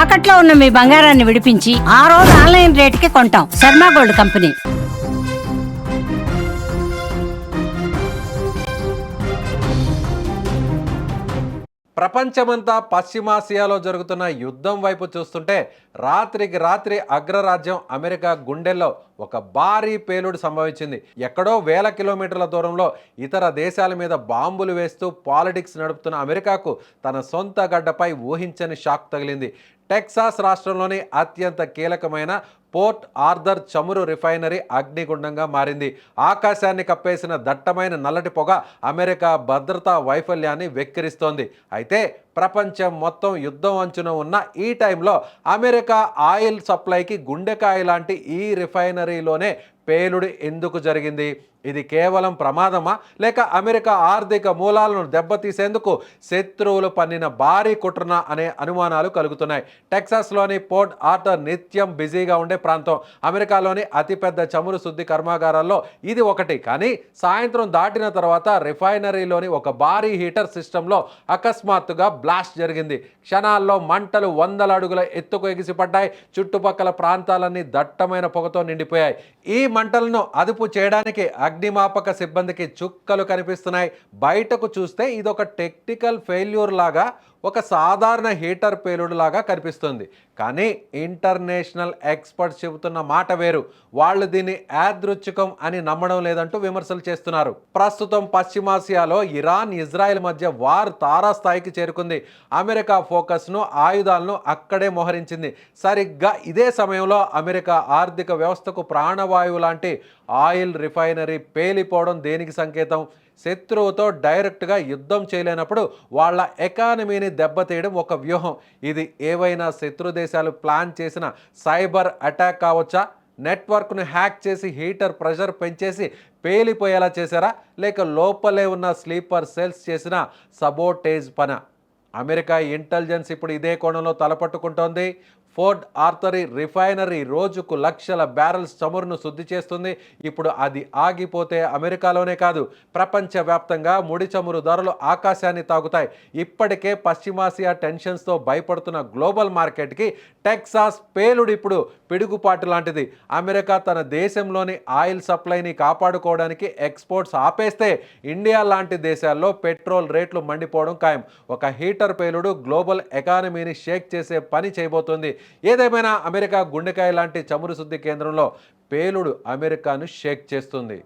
తాకట్లో ఉన్న మీ బంగారాన్ని విడిపించి ఆ రోజు ఆన్లైన్ రేటుకి కొంటాం. Sharma gold company. ప్రపంచమంతా పశ్చిమాసియాలో జరుగుతున్న యుద్ధం వైపు చూస్తుంటే రాత్రికి రాత్రి అగ్రరాజ్యం అమెరికా గుండెల్లో ఒక భారీ పేలుడు సంభవించింది. ఎక్కడో వేల కిలోమీటర్ల దూరంలో ఇతర దేశాల మీద బాంబులు వేస్తూ పాలిటిక్స్ నడుపుతున్న అమెరికాకు తన సొంత గడ్డపై ఊహించని షాక్ తగిలింది. టెక్సాస్ రాష్ట్రంలోని అత్యంత కీలకమైన పోర్ట్ ఆర్థర్ చమురు రిఫైనరీ అగ్నిగుండంగా మారింది. ఆకాశాన్ని కప్పేసిన దట్టమైన నల్లటి పొగ అమెరికా భద్రతా వైఫల్యాన్ని వెక్కిరిస్తోంది. అయితే ప్రపంచం మొత్తం యుద్ధం అంచున ఉన్న ఈ టైంలో అమెరికా ఆయిల్ సప్లైకి గుండెకాయ లాంటి ఈ రిఫైనరీలోనే పేలుడు ఎందుకు జరిగింది? ఇది కేవలం ప్రమాదమా, లేక అమెరికా ఆర్థిక మూలాలను దెబ్బతీసేందుకు శత్రువులు పన్నిన భారీ కుట్రన అనే అనుమానాలు కలుగుతున్నాయి. టెక్సాస్లోని పోర్ట్ ఆర్థర్ నిత్యం బిజీగా ఉండే ప్రాంతం. అమెరికాలోని అతిపెద్ద చమురు శుద్ధి కర్మాగారాల్లో ఇది ఒకటి. కానీ సాయంత్రం దాటిన తర్వాత రిఫైనరీలోని ఒక భారీ హీటర్ సిస్టంలో అకస్మాత్తుగా బ్లాస్ట్ జరిగింది. క్షణాల్లో మంటలు వందల అడుగుల ఎత్తుకు ఎగిసిపడ్డాయి. చుట్టుపక్కల ప్రాంతాలన్నీ దట్టమైన పొగతో నిండిపోయాయి. ఈ మంటలను అదుపు చేయడానికి అగ్నిమాపక సిబ్బందికి చుక్కలు కనిపిస్తున్నాయి. బయటకు చూస్తే ఇదొక టెక్నికల్ ఫెయిల్యూర్ లాగా, ఒక సాధారణ హీటర్ పేలుడు లాగా కనిపిస్తుంది. కానీ ఇంటర్నేషనల్ ఎక్స్పర్ట్స్ చెబుతున్న మాట వేరు. వాళ్ళు దీన్ని యాదృచ్ఛికం అని నమ్మడం లేదంటూ విమర్శలు చేస్తున్నారు. ప్రస్తుతం పశ్చిమాసియాలో ఇరాన్ ఇజ్రాయెల్ మధ్య వార్ తారాస్థాయికి చేరుకుంది. అమెరికా ఫోకస్ను, ఆయుధాలను అక్కడే మోహరించింది. సరిగ్గా ఇదే సమయంలో అమెరికా ఆర్థిక వ్యవస్థకు ప్రాణవాయువు లాంటి ఆయిల్ రిఫైనరీ పేలిపోవడం దేనికి సంకేతం? శత్రువుతో డైరెక్ట్గా యుద్ధం చేయలేనప్పుడు వాళ్ళ ఎకానమీని దెబ్బతీయడం ఒక వ్యూహం. ఇది ఏవైనా శత్రు దేశాలు ప్లాన్ చేసిన సైబర్ అటాక్ కావచ్చా? నెట్వర్క్ను హ్యాక్ చేసి హీటర్ ప్రెషర్ పెంచేసి పేలిపోయేలా చేశారా? లేక లోపలే ఉన్న స్లీపర్ సెల్స్ చేసిన సబోటేజ్ పన? అమెరికా ఇంటెలిజెన్స్ ఇప్పుడు ఇదే కోణంలో తలపట్టుకుంటోంది. పోర్ట్ ఆర్థర్ రిఫైనరీ రోజుకు లక్షల బ్యారెల్స్ చమురును శుద్ధి చేస్తుంది. ఇప్పుడు అది ఆగిపోతే అమెరికాలోనే కాదు, ప్రపంచవ్యాప్తంగా ముడి చమురు ధరలు ఆకాశాన్ని తాగుతాయి. ఇప్పటికే పశ్చిమాసియా టెన్షన్స్తో భయపడుతున్న గ్లోబల్ మార్కెట్కి టెక్సాస్ పేలుడు ఇప్పుడు పిడుగుపాటు లాంటిది. అమెరికా తన దేశంలోని ఆయిల్ సప్లైని కాపాడుకోవడానికి ఎక్స్పోర్ట్స్ ఆపేస్తే ఇండియా లాంటి దేశాల్లో పెట్రోల్ రేట్లు మండిపోవడం ఖాయం. ఒక హీటర్ పేలుడు గ్లోబల్ ఎకానమీని షేక్ చేసే పని చేయబోతోంది. ఏదేమైనా అమెరికా గుండెకాయ లాంటి చమురు శుద్ధి కేంద్రంలో పేలుడు అమెరికాను షేక్ చేస్తుంది.